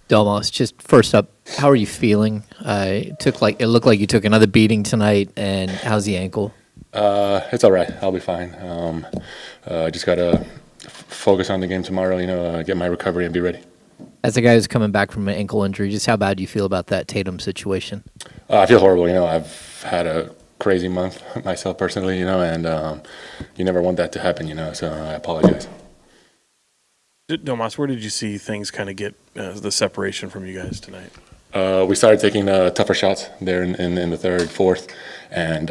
Domas, just first up, how are you feeling? It looked like you took another beating tonight, and how's the ankle? It's all right. I'll be fine. I just gotta focus on the game tomorrow. Get my recovery and be ready. As a guy who's coming back from an ankle injury, just how bad do you feel about that Tatum situation? I feel horrible. I've had a crazy month myself personally. And you never want that to happen. So I apologize. Domas, where did you see things kind of get the separation from you guys tonight? We started taking tougher shots there in the third, fourth, and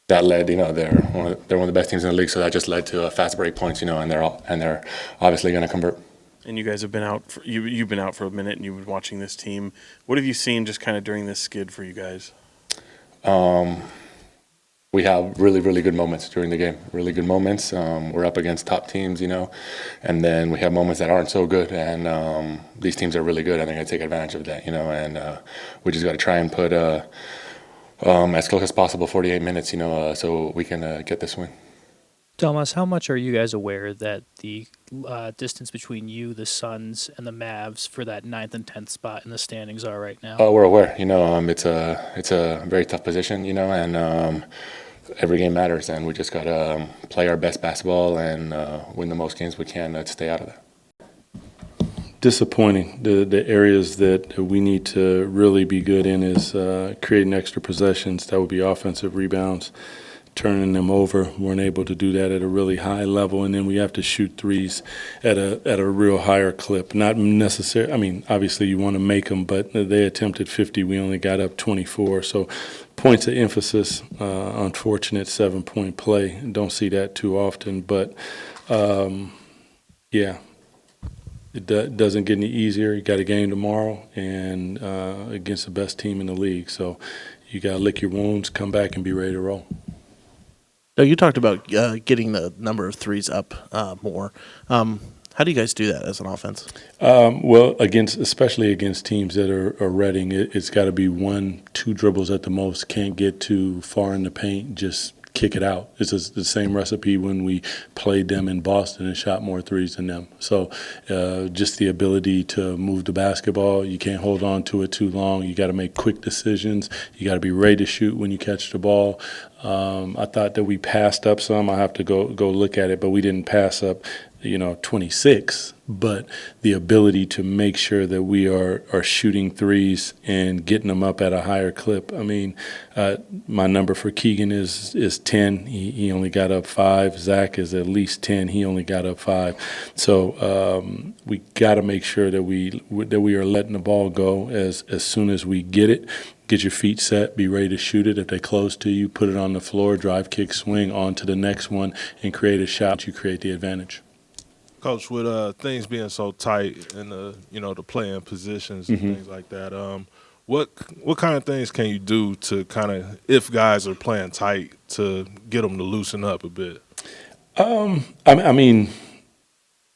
that led. They're one of the best teams in the league, so that just led to fast break points. And they're obviously going to convert. And you guys have been out. You've been out for a minute, and you've been watching this team. What have you seen just kind of during this skid for you guys? We have really, really good moments during the game. Really good moments. We're up against top teams, and then we have moments that aren't so good. And these teams are really good. I think I take advantage of that, And we just got to try and put as close as possible 48 minutes, so we can get this win. Thomas, how much are you guys aware that the distance between you, the Suns, and the Mavs for that 9th and 10th spot in the standings are right now? We're aware. It's a very tough position, and every game matters, and we just got to play our best basketball and win the most games we can to stay out of that. Disappointing. The areas that we need to really be good in is creating extra possessions. That would be offensive rebounds, turning them over. Weren't able to do that at a really high level, and then we have to shoot threes at a real higher clip. Not necessarily. I mean, obviously you want to make them, but they attempted 50. We only got up 24. So points of emphasis. Unfortunate 7-point play. Don't see that too often, but yeah. It doesn't get any easier. You got a game tomorrow and against the best team in the league. So you got to lick your wounds, come back, and be ready to roll. Now, you talked about getting the number of threes up more. How do you guys do that as an offense? Well, especially against teams that are reading, it's got to be 1-2 dribbles at the most. Can't get too far in the paint. Just kick it out. It's the same recipe when we played them in Boston and shot more threes than them. So just the ability to move the basketball. You can't hold on to it too long. You got to make quick decisions. You got to be ready to shoot when you catch the ball. I thought that we passed up some. I have to go look at it, but we didn't pass up 26, but the ability to make sure that we are shooting threes and getting them up at a higher clip. I mean, my number for Keegan is 10. He only got up 5. Zach is at least 10. He only got up 5. So we got to make sure that we are letting the ball go as soon as we get it. Get your feet set, be ready to shoot it. If they close to you, put it on the floor, drive, kick, swing on to the next one, and create a shot. You create the advantage. Coach, with things being so tight and the playing positions and things like that, what kind of things can you do to kind of, if guys are playing tight, to get them to loosen up a bit? I mean,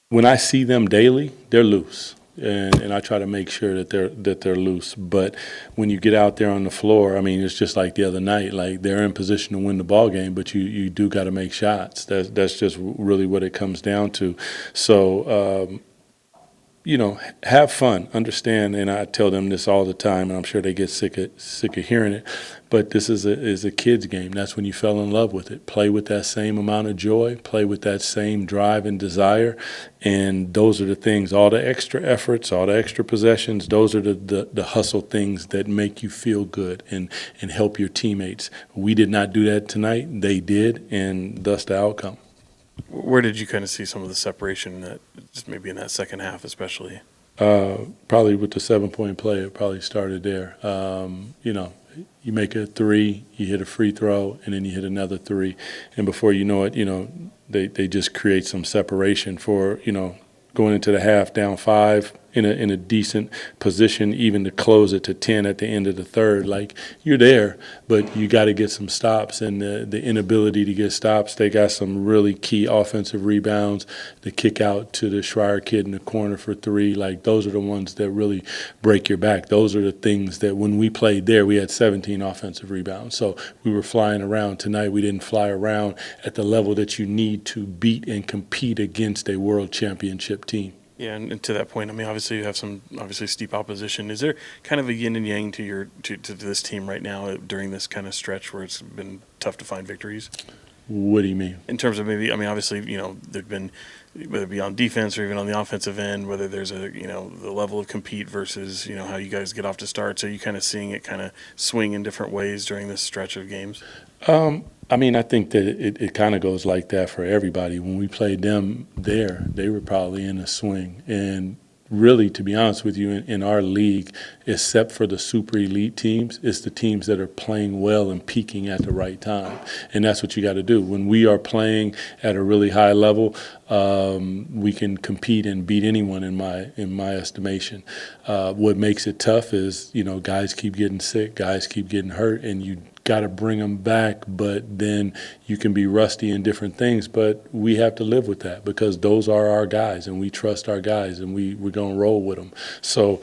when I see them daily, they're loose. And I try to make sure that they're loose. But when you get out there on the floor, I mean, it's just like the other night. Like, they're in position to win the ball game, but you do got to make shots. That's just really what it comes down to. So, have fun, understand, and I tell them this all the time, and I'm sure they get sick of hearing it. But this is a kid's game. That's when you fell in love with it. Play with that same amount of joy. Play with that same drive and desire. And those are the things, all the extra efforts, all the extra possessions, those are the hustle things that make you feel good and help your teammates. We did not do that tonight. They did, and thus the outcome. Where did you kind of see some of the separation, that just maybe in that second half especially? Probably with the 7-point play, it probably started there. You make a 3, you hit a free throw, and then you hit another 3. And before you know it, they just create some separation for, going into the half down 5, in a decent position even to close it to 10 at the end of the third. Like, you're there, but you got to get some stops, and the inability to get stops. They got some really key offensive rebounds. The kick out to the Schreier kid in the corner for three, like, those are the ones that really break your back. Those are the things that when we played there, we had 17 offensive rebounds. So we were flying around. Tonight we didn't fly around at the level that you need to beat and compete against a world championship team. Yeah, and to that point, I mean, obviously you have some steep opposition. Is there kind of a yin and yang to this team right now during this kind of stretch where it's been tough to find victories? What do you mean? In terms of maybe, I mean, obviously, there've been, whether it be on defense or even on the offensive end, whether there's the level of compete versus, how you guys get off to start. So you kind of seeing it kind of swing in different ways during this stretch of games? I mean, I think that it kind of goes like that for everybody. When we played them there, they were probably in a swing. And really, to be honest with you, in our league, except for the super elite teams, it's the teams that are playing well and peaking at the right time. And that's what you got to do. When we are playing at a really high level, we can compete and beat anyone in my estimation. What makes it tough is, guys keep getting sick, guys keep getting hurt, and you got to bring them back, but then you can be rusty in different things. But we have to live with that because those are our guys, and we trust our guys, and we're going to roll with them. So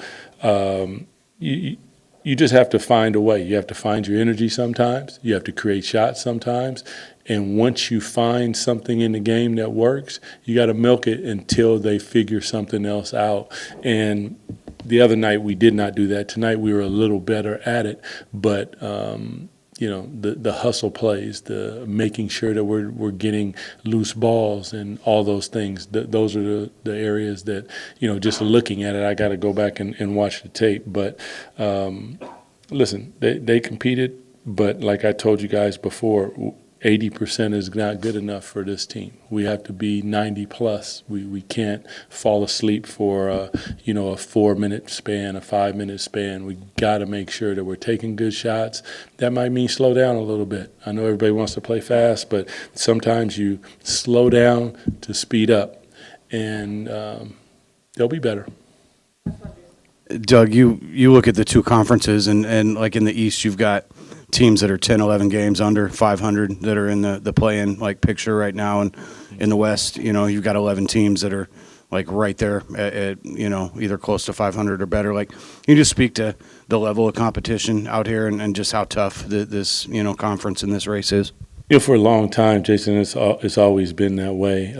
you just have to find a way. You have to find your energy sometimes. You have to create shots sometimes. And once you find something in the game that works, you got to milk it until they figure something else out. And the other night we did not do that. Tonight we were a little better at it, but the hustle plays, the making sure that we're getting loose balls and all those things. Those are the areas that, just looking at it, I got to go back and watch the tape. But listen, they competed, but like I told you guys before, 80% is not good enough for this team. We have to be 90 plus. We can't fall asleep for a 4-minute span, a 5-minute span. We got to make sure that we're taking good shots. That might mean slow down a little bit. I know everybody wants to play fast, but sometimes you slow down to speed up, and they'll be better. Doug, you look at the two conferences, and like in the East, you've got teams that are 10, 11 games under 500 that are in the play-in picture right now, and in the West, you've got 11 teams that are right there at either close to 500 or better. Can you just speak to the level of competition out here and just how tough this conference and this race is? For a long time, Jason, it's always been that way.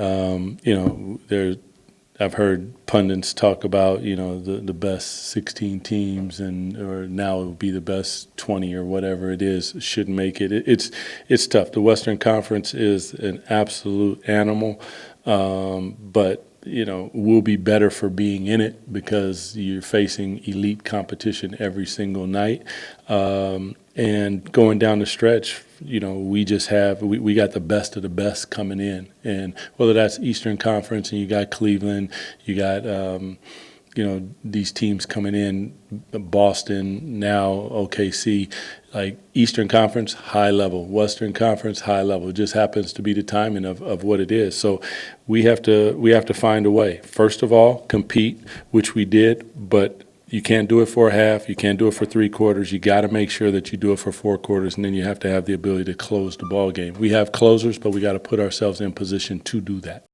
I've heard pundits talk about, the best 16 teams or now it will be the best 20 or whatever it is, shouldn't make it. It's tough. The Western Conference is an absolute animal, but we'll be better for being in it because you're facing elite competition every single night. And going down the stretch, we got the best of the best coming in. And whether that's Eastern Conference and you got Cleveland, you got, these teams coming in, Boston, now OKC, Eastern Conference, high level, Western Conference, high level. It just happens to be the timing of what it is. So we have to find a way. First of all, compete, which we did, but you can't do it for a half. You can't do it for 3 quarters. You got to make sure that you do it for 4 quarters, and then you have to have the ability to close the ball game. We have closers, but we got to put ourselves in position to do that.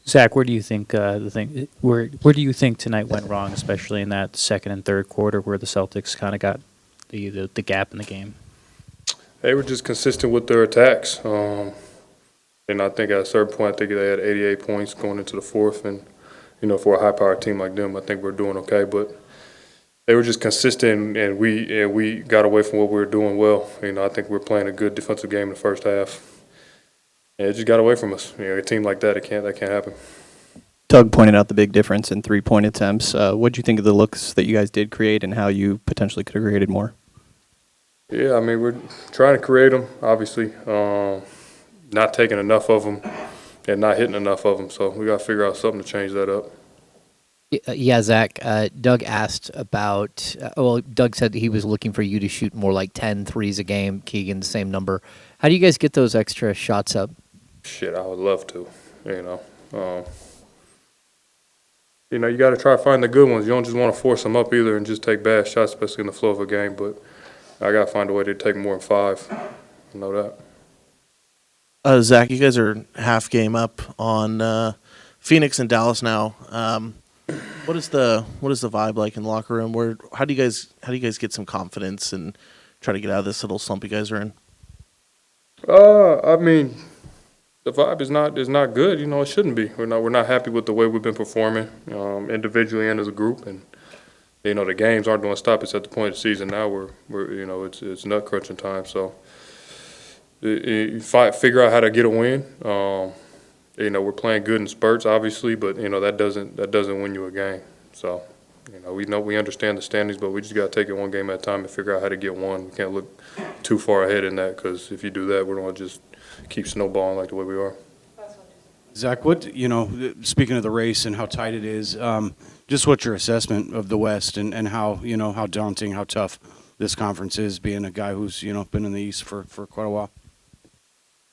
Zach, where do you think where do you think tonight went wrong, especially in that second and third quarter where the Celtics kind of got the gap in the game? They were just consistent with their attacks, and I think at a certain point, I think they had 88 points going into the fourth, and for a high-powered team like them, I think we're doing okay. But they were just consistent, and we got away from what we were doing well. I think we're playing a good defensive game in the first half. And it just got away from us. A team like that, that can't happen. Doug pointed out the big difference in 3-point attempts. What do you think of the looks that you guys did create and how you potentially could have created more? Yeah, we're trying to create them, obviously. Not taking enough of them and not hitting enough of them. So we got to figure out something to change that up. Yeah, Zach, Doug asked about, Doug said he was looking for you to shoot more like 10 threes a game. Keegan, the same number. How do you guys get those extra shots up? Shit, I would love to, you know, you got to try to find the good ones. You don't just want to force them up either and just take bad shots, especially in the flow of a game. But I got to find a way to take more than 5. I know that. Zach, you guys are half game up on Phoenix and Dallas now. What is the vibe like in the locker room? How do you guys get some confidence and try to get out of this little slump you guys are in? I mean, the vibe is not good. You know, it shouldn't be. We're not happy with the way we've been performing, individually and as a group. And you know, the games aren't going to stop us at the point of the season now. We're you know, it's nut crunching time. So figure out how to get a win. You know, we're playing good in spurts, obviously, but you know that doesn't win you a game. So you know we understand the standings, but we just got to take it one game at a time and figure out how to get one. We can't look too far ahead in that, because if you do that, we're going to just keep snowballing like the way we are. Zach, speaking of the race and how tight it is, just what's your assessment of the West and how, how daunting, how tough this conference is, being a guy who's, been in the East for quite a while?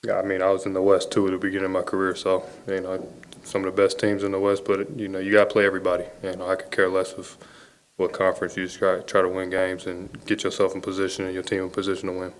Yeah, I mean, I was in the West too at the beginning of my career, so, some of the best teams in the West, but, you got to play everybody. I could care less of what conference. You just try to win games and get yourself in position and your team in position to win.